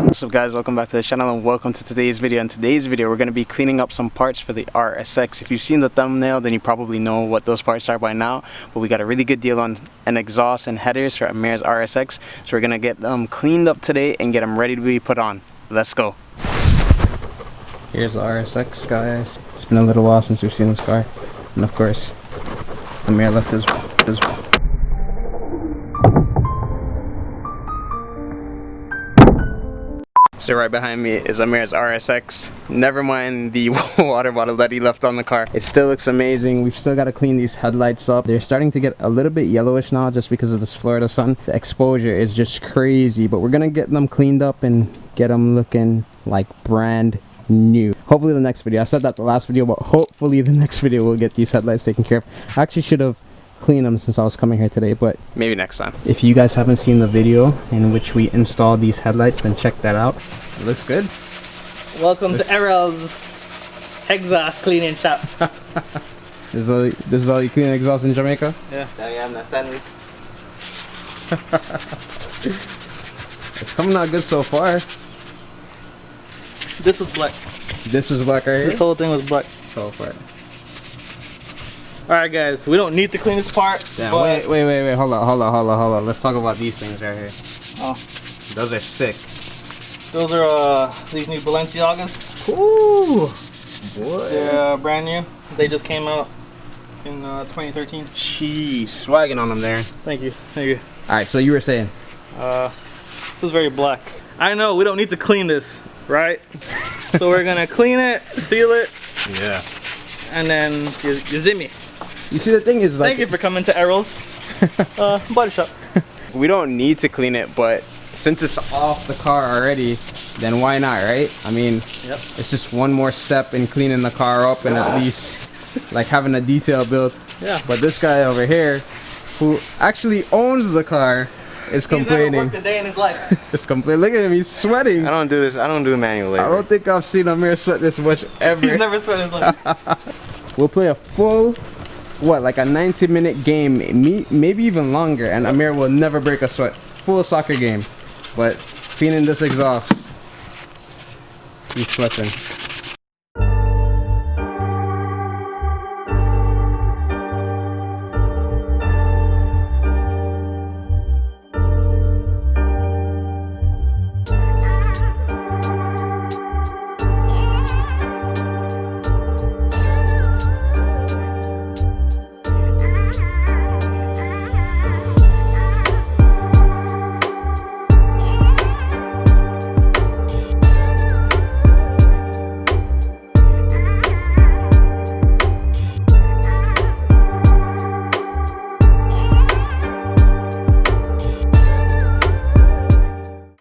What's up guys, welcome back to the channel and welcome to today's video. In today's video we're going to be cleaning up some parts for the RSX. If you've seen the thumbnail then you probably know what those parts are by now, but we got a really good deal on an exhaust and headers for Ammir's RSX, so we're going to get them cleaned up today and get them ready to be put on. Let's go. Here's the RSX guys. It's been a little while since we've seen this car, and of course Ammir left his So right behind me is Ammir's RSX. Never mind the water bottle that he left on the car. It still looks amazing. We've still got to clean these headlights up. They're starting to get a little bit yellowish now just because of this Florida sun. The exposure is just crazy, but we're gonna get them cleaned up and get them looking like brand new. Hopefully the next video. I said that the last video, but hopefully the next video we'll get these headlights taken care of. I actually should have clean them since I was coming here today, but maybe next time. If you guys haven't seen the video in which we installed these headlights, then check that out. It looks good. Welcome to Errol's exhaust cleaning shop. This is all you clean exhaust in Jamaica? Yeah. It's coming out good so far. This was black. This was black right here? This whole thing was black. So far. Alright guys, we don't need to clean this part. Damn, wait, hold on. Let's talk about these things right here. Oh. Those are sick. Those are these new Balenciagas. Ooh, boy. They're brand new. They just came out in 2013. Jeez, swagging on them there. Thank you, thank you. Alright, so you were saying? This is very black. I know, we don't need to clean this, right? So we're gonna clean it, seal it. Yeah. And then you zip me. You see, the thing is, like, thank you for coming to Errol's body shop. We don't need to clean it, but since it's off the car already, then why not, right? I mean, yep. It's just one more step in cleaning the car up and at least like having a detail built. Yeah. But this guy over here, who actually owns the car, is complaining. He's never worked a day in his life. Just complaining. Look at him, he's sweating. I don't do this. I don't do manual labor. I don't think I've seen Ammir sweat this much ever. He's never sweat in his life. We'll play a full, like a 90-minute game, maybe even longer, and Ammir will never break a sweat. Full soccer game. But cleaning this exhaust, he's sweating.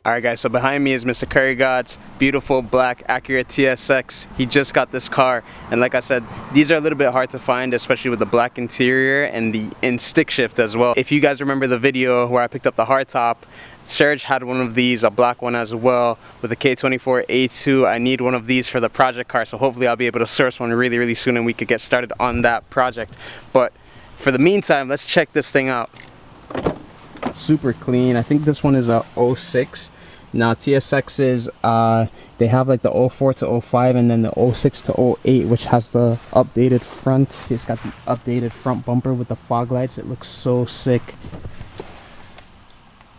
Alright guys, so behind me is Mr. Curry God's beautiful black Acura TSX. He just got this car, and like I said, these are a little bit hard to find, especially with the black interior and the stick shift as well. If you guys remember the video where I picked up the hardtop, Serge had one of these, a black one as well, with a K24A2. I need one of these for the project car, so hopefully I'll be able to source one really soon and we could get started on that project. But for the meantime, let's check this thing out. Super clean. I think this one is a 06. Now TSX's they have like the 04 to 05 and then the 06 to 08, which has the updated front. It's got the updated front bumper with the fog lights. It looks so sick.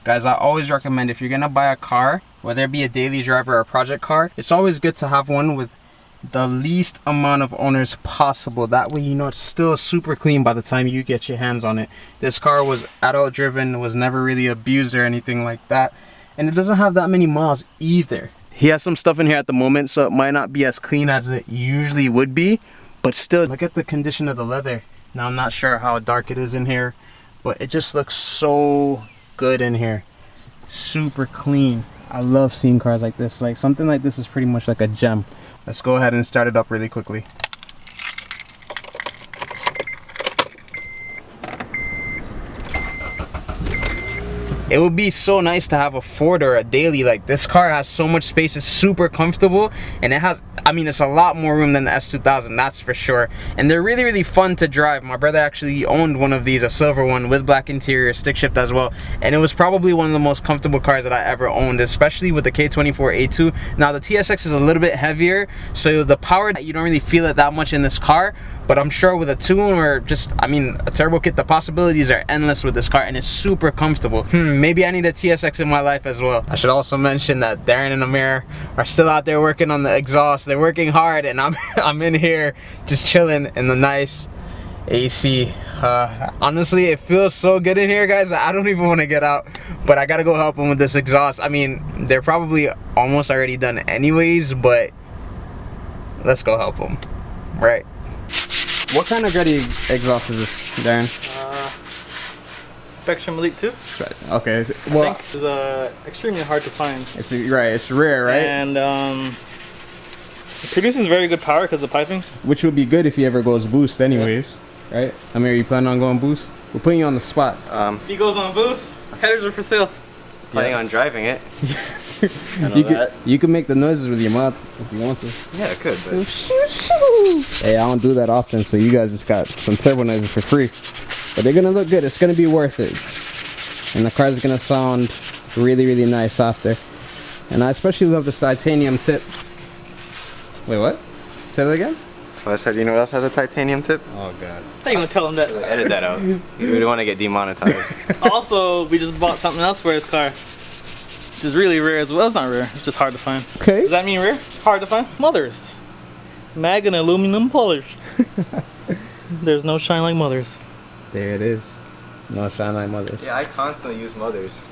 Guys, I always recommend, if you're gonna buy a car, whether it be a daily driver or a project car, it's always good to have one with the least amount of owners possible. That way you know it's still super clean by the time you get your hands on it. This car was adult driven, was never really abused or anything like that, and it doesn't have that many miles either. He has some stuff in here at the moment, so it might not be as clean as it usually would be, but still, look at the condition of the leather. Now I'm not sure how dark it is in here, but it just looks so good in here. Super clean. I love seeing cars like this. Like something like this is pretty much like a gem. Let's go ahead and start it up really quickly. It would be so nice to have a Ford or a daily. Like this car has so much space, it's super comfortable, and it has, I mean, it's a lot more room than the S2000, that's for sure. And they're really, really fun to drive. My brother actually owned one of these, a silver one with black interior, stick shift as well, and it was probably one of the most comfortable cars that I ever owned, especially with the K24A2. Now the TSX is a little bit heavier, so the power, you don't really feel it that much in this car, but I'm sure with a tune or just, I mean, a turbo kit, the possibilities are endless with this car, and it's super comfortable. Maybe I need a TSX in my life as well. I should also mention that Darin and Ammir are still out there working on the exhaust. They're working hard, and I'm in here just chilling in the nice AC. Honestly, it feels so good in here, guys. I don't even want to get out, but I gotta go help them with this exhaust. I mean, they're probably almost already done anyways, but let's go help them, right? What kind of Greddy exhaust is this, Darin? Spectrum Elite 2. Okay. Well, I think it's extremely hard to find. It's right. It's rare, right? And it produces very good power because of the piping. Which would be good if he ever goes boost, anyways, right? Ammir, you planning on going boost? We're putting you on the spot. If he goes on boost, headers are for sale. Planning on driving it. You can make the noises with your mouth if you want to. Yeah, I could, but... Hey, I don't do that often, so you guys just got some turbo noises for free. But they're gonna look good. It's gonna be worth it. And the car's gonna sound really, really nice after. And I especially love this titanium tip. Wait, what? Say that again? So I said, you know what else has a titanium tip? Oh, God. How you gonna tell him that? Edit that out. We don't want to get demonetized. Also, we just bought something else for his car, which is really rare as well. It's not rare, it's just hard to find. Okay. Does that mean rare? Hard to find? Mothers. Mag and aluminum polish. There's no shine like mothers. There it is. No shine like mothers. Yeah, I constantly use mothers.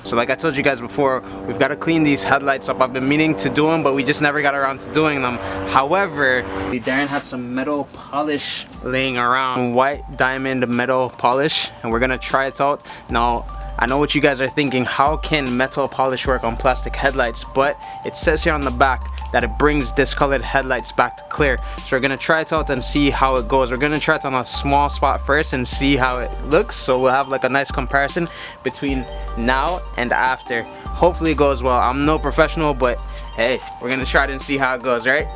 So like I told you guys before, we've got to clean these headlights up. I've been meaning to do them, but we just never got around to doing them. However, Darin had some metal polish laying around, white diamond metal polish, and we're gonna try it out. Now, I know what you guys are thinking, how can metal polish work on plastic headlights? But it says here on the back that it brings discolored headlights back to clear. So we're gonna try it out and see how it goes. We're gonna try it on a small spot first and see how it looks. So we'll have like a nice comparison between now and after. Hopefully it goes well. I'm no professional, but hey, we're gonna try it and see how it goes, right?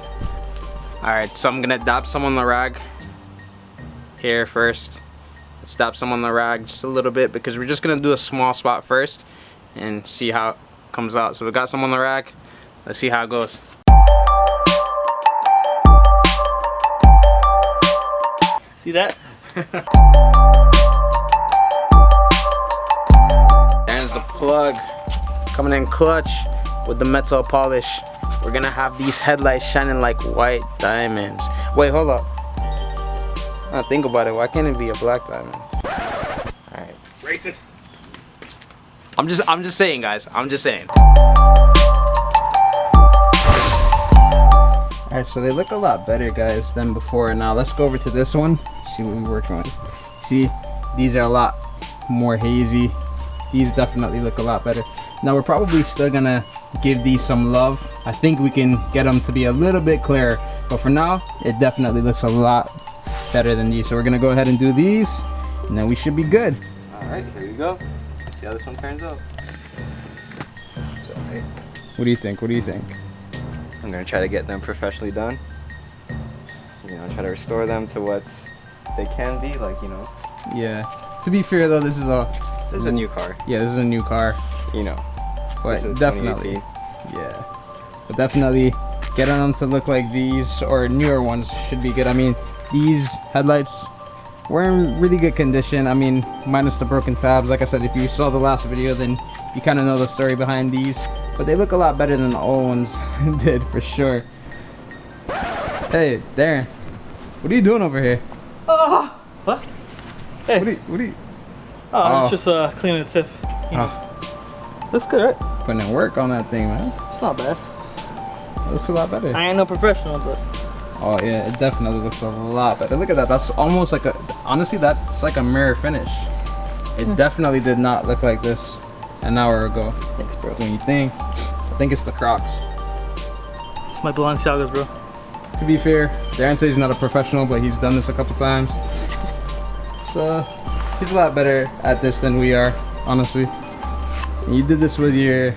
Alright, so I'm gonna dab some on the rag here first. Let's dab some on the rag just a little bit because we're just gonna do a small spot first and see how it comes out. So we got some on the rag. Let's see how it goes. See that? There's the plug coming in clutch with the metal polish. We're gonna have these headlights shining like white diamonds. Wait, hold up. Now think about it. Why can't it be a black diamond? All right. Racist. I'm just saying, guys. I'm just saying. Alright, so they look a lot better, guys, than before. Now let's go over to this one, see what we're working with. See, these are a lot more hazy. These definitely look a lot better. Now we're probably still gonna give these some love. I think we can get them to be a little bit clearer, but for now, it definitely looks a lot better than these. So we're gonna go ahead and do these, and then we should be good. Alright, here we go. Let's see how this one turns out. What do you think? What do you think? I'm gonna try to get them professionally done. You know, try to restore them to what they can be, like, you know. Yeah. To be fair though, this is a new car. Yeah, this is a new car. You know. But This is definitely. 2018. Yeah. But definitely getting them to look like these or newer ones should be good. I mean, these headlights were in really good condition. I mean, minus the broken tabs. Like I said, if you saw the last video, then you kind of know the story behind these. But they look a lot better than the old ones did, for sure. Hey, Darin, what are you doing over here? What? Hey. What are you? Oh, it's just cleaning the tip. You know. Looks good, right? Putting in work on that thing, man. It's not bad. It looks a lot better. I ain't no professional, but Oh yeah, it definitely looks a lot better. Look at that. That's almost like a, honestly, that's like a mirror finish. It definitely did not look like this an hour ago. thanks, bro. When you think. I think it's the Crocs. It's my Balenciagas, bro. To be fair, Darin says he's not a professional, but he's done this a couple times. So he's a lot better at this than we are, honestly. And you did this with your,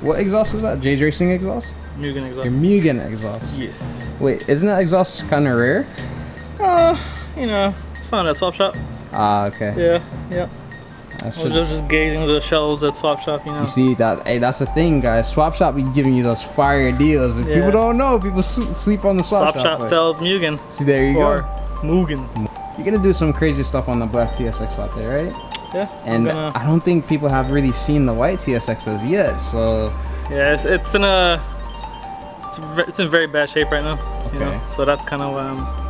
what exhaust was that? Jay's Racing exhaust? Mugen exhaust. Your Mugen exhaust. Yes. Wait, isn't that exhaust kind of rare? You know, found at swap shop. Ah, okay. Yeah. I was Should, just gauging the shelves at swap shop, you know. you see that? Hey, that's the thing, guys. Swap shop be giving you those fire deals. If people don't know, people sleep on the swap shop. Swap shop sells Mugen. See, there you or go. Mugen. You're gonna do some crazy stuff on the black TSX out there, right? Yeah. And I don't think people have really seen the white TSXs yet, so. Yeah, it's in very bad shape right now. Okay. You know? So that's kind of why I'm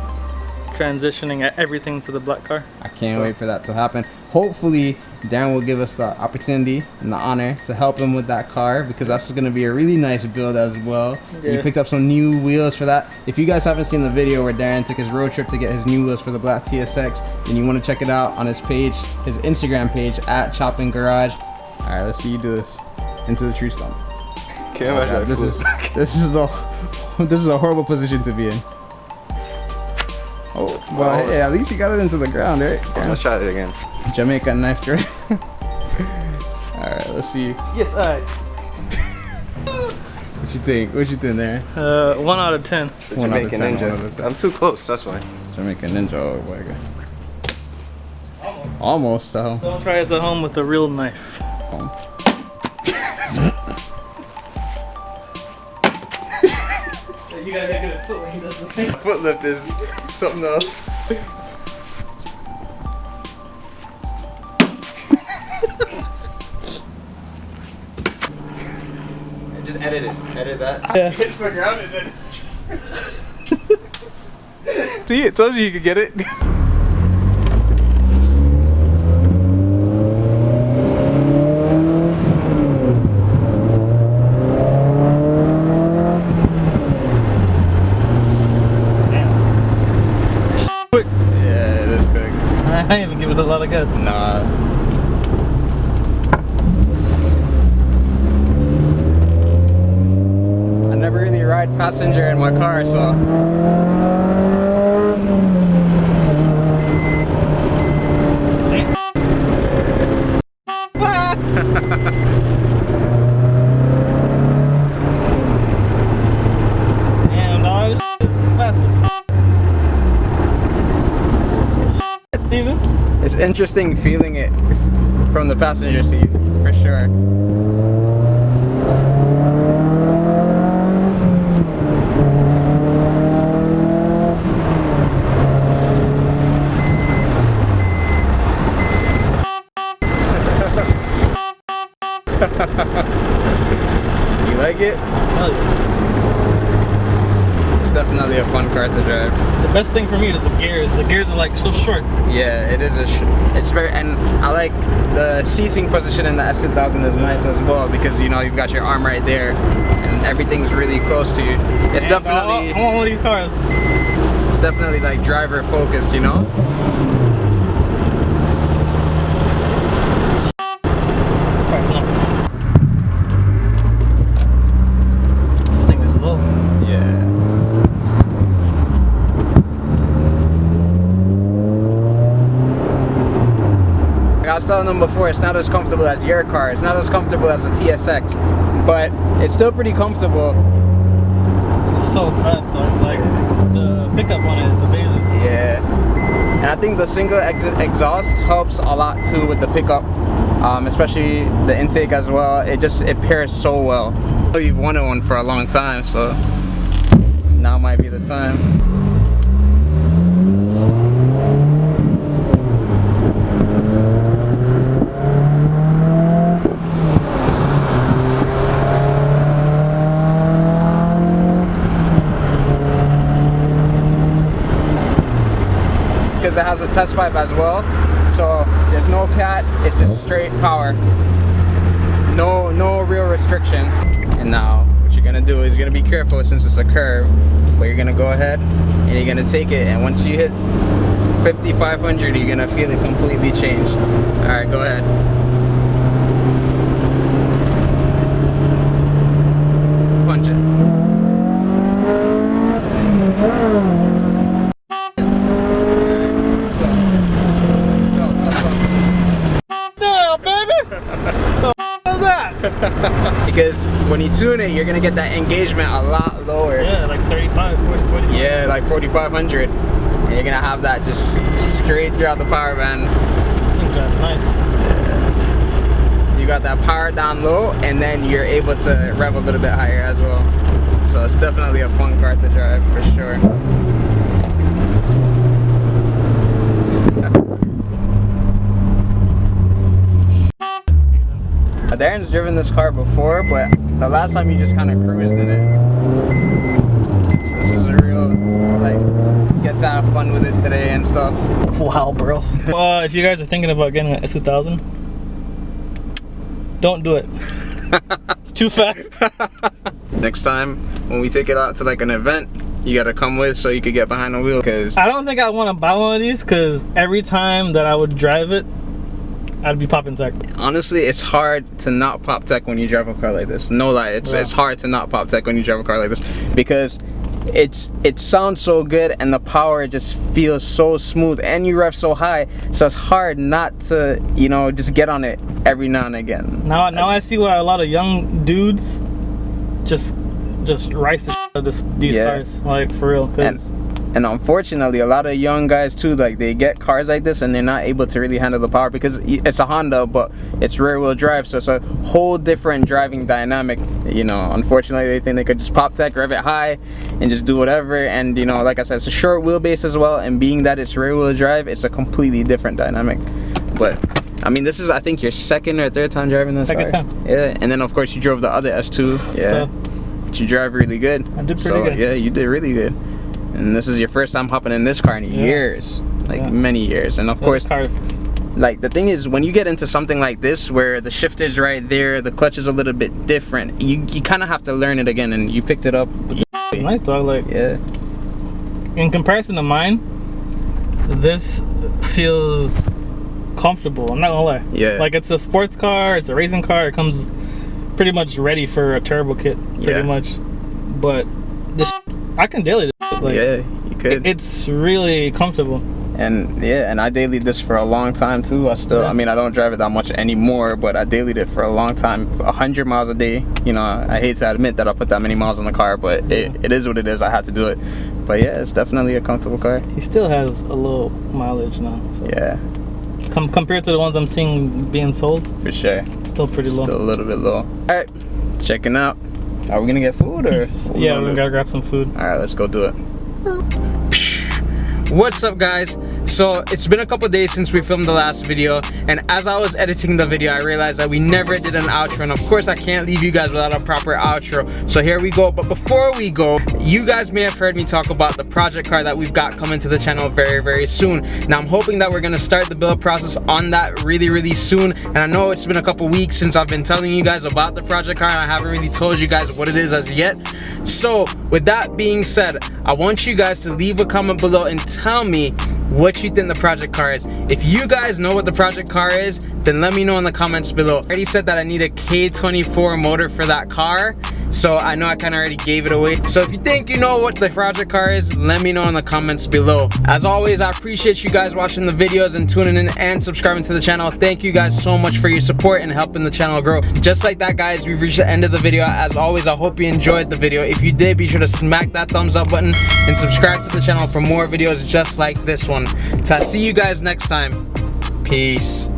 transitioning everything to the black car. I can't wait for that to happen. Hopefully, Darin will give us the opportunity and the honor to help him with that car, because that's going to be a really nice build as well. Yeah. You picked up some new wheels for that. If you guys haven't seen the video where Darin took his road trip to get his new wheels for the black TSX, then you want to check it out on his page, his Instagram page at Chopping Garage. All right, let's see you do this into the tree stump. Can't imagine. This is a horrible position to be in. Oh, well, hey, at least you got it into the ground, right? Let's try it again. Jamaican knife tray. Alright, let's see. Yes, alright. What you think? What you think there? 1 out of 10. The 1 out of Jamaican 10, 1 out of Ninja. 10. I'm too close, that's why. Jamaican Ninja, oh my god. Almost, so. Don't try this at home with a real knife. Home. You gotta make it his foot when he does the thing. Foot lift is something else. Just edit it. Edit that. Yeah. Hits the ground and then. See, it told you could get it. Yeah, it is quick. I didn't even give it a lot of gas. Nah. I never really ride passenger in my car, so. Damn, dog, this shit is fast as f. Steven? It's interesting feeling it from the passenger seat, for sure. You like it? Hell yeah. It's definitely a fun car to drive. The best thing for me is the gears. The gears are like so short. Yeah, it is it's very, and I like the seating position in the S2000 is nice as well, because you know you've got your arm right there and everything's really close to you. It's definitely, I want one of these cars. it's definitely like driver focused, you know? Quite nice. This thing is low. Yeah. I was telling them before, it's not as comfortable as your car. It's not as comfortable as a TSX, but it's still pretty comfortable. It's so fast though. Like the pickup on it is amazing. Yeah. And I think the single exit exhaust helps a lot too with the pickup, especially the intake as well. It pairs so well. You've wanted one for a long time, so now might be the time. Because it has a test pipe as well, so there's no cat, it's just straight power, no real restriction. And now what you're gonna do is you're gonna be careful since it's a curve, but you're gonna go ahead and you're gonna take it, and once you hit 5,500 you're gonna feel it completely change. All right, go ahead. because when you tune it, you're gonna get that engagement a lot lower. Yeah, like 35, 40, 45. Yeah, like 4,500. And you're gonna have that just straight throughout the power band. This thing drives nice. You got that power down low, and then you're able to rev a little bit higher as well. So it's definitely a fun car to drive for sure. Darin's driven this car before, but the last time you just kind of cruised in it. So this is a real, like, get to have fun with it today and stuff. Wow, bro. If you guys are thinking about getting an S2000, don't do it. It's too fast. Next time when we take it out to like an event, you gotta come with so you could get behind the wheel. Cause I don't think I want to buy one of these because every time that I would drive it, I'd be popping tech. honestly, it's hard to not pop tech when you drive a car like this. No lie, it's hard to not pop tech when you drive a car like this because it sounds so good and the power just feels so smooth and you rev so high, so it's hard not to, you know, just get on it every now and again. Now I see why a lot of young dudes just rice the shit out of these cars, like for real. And unfortunately, a lot of young guys too, like they get cars like this and they're not able to really handle the power because it's a Honda, but it's rear wheel drive, so it's a whole different driving dynamic. You know, unfortunately, they think they could just pop tech, rev it high, and just do whatever. And you know, like I said, it's a short wheelbase as well, and being that it's rear wheel drive, it's a completely different dynamic. But I mean, this is, I think, your second or third time driving this car. Second time. Yeah, and then of course you drove the other S2. Yeah, So, but you drive really good. I did pretty good. Yeah, you did really good. And this is your first time hopping in this car in years, like many years. And of course, like the thing is, when you get into something like this where the shift is right there, the clutch is a little bit different, you kind of have to learn it again, and you picked it up. It's nice, dog. Like, yeah. In comparison to mine, this feels comfortable. I'm not gonna lie. Yeah. Like, it's a sports car, it's a racing car. It comes pretty much ready for a turbo kit, pretty much. But this, I can daily this. Like, yeah, you could. It's really comfortable. And yeah, and I dailied this for a long time too. I still, I mean, I don't drive it that much anymore, but I dailied it for a long time, 100 miles a day. You know, I hate to admit that I put that many miles on the car, but it is what it is. I had to do it. But yeah, it's definitely a comfortable car. He still has a low mileage now. So. Yeah. Compared to the ones I'm seeing being sold, For sure. still pretty low. Still a little bit low. All right, checking out. Are we gonna get food or? Yeah, we're gonna grab some food. All right, let's go do it. What's up, guys? So it's been a couple days since we filmed the last video, and as I was editing the video, I realized that we never did an outro, and of course I can't leave you guys without a proper outro. So here we go. But before we go, you guys may have heard me talk about the project car that we've got coming to the channel very soon. Now I'm hoping that we're gonna start the build process on that really soon, and I know it's been a couple weeks since I've been telling you guys about the project car, and I haven't really told you guys what it is as yet. So with that being said, I want you guys to leave a comment below and tell me what you think the project car is. If you guys know what the project car is, then let me know in the comments below. I already said that I need a K24 motor for that car, so I know I kind of already gave it away. So if you think you know what the project car is, let me know in the comments below. As always, I appreciate you guys watching the videos and tuning in and subscribing to the channel. Thank you guys so much for your support and helping the channel grow. Just like that, guys, we've reached the end of the video. As always, I hope you enjoyed the video. If you did, be sure to smack that thumbs up button and subscribe to the channel for more videos just like this one. So I'll see you guys next time. Peace.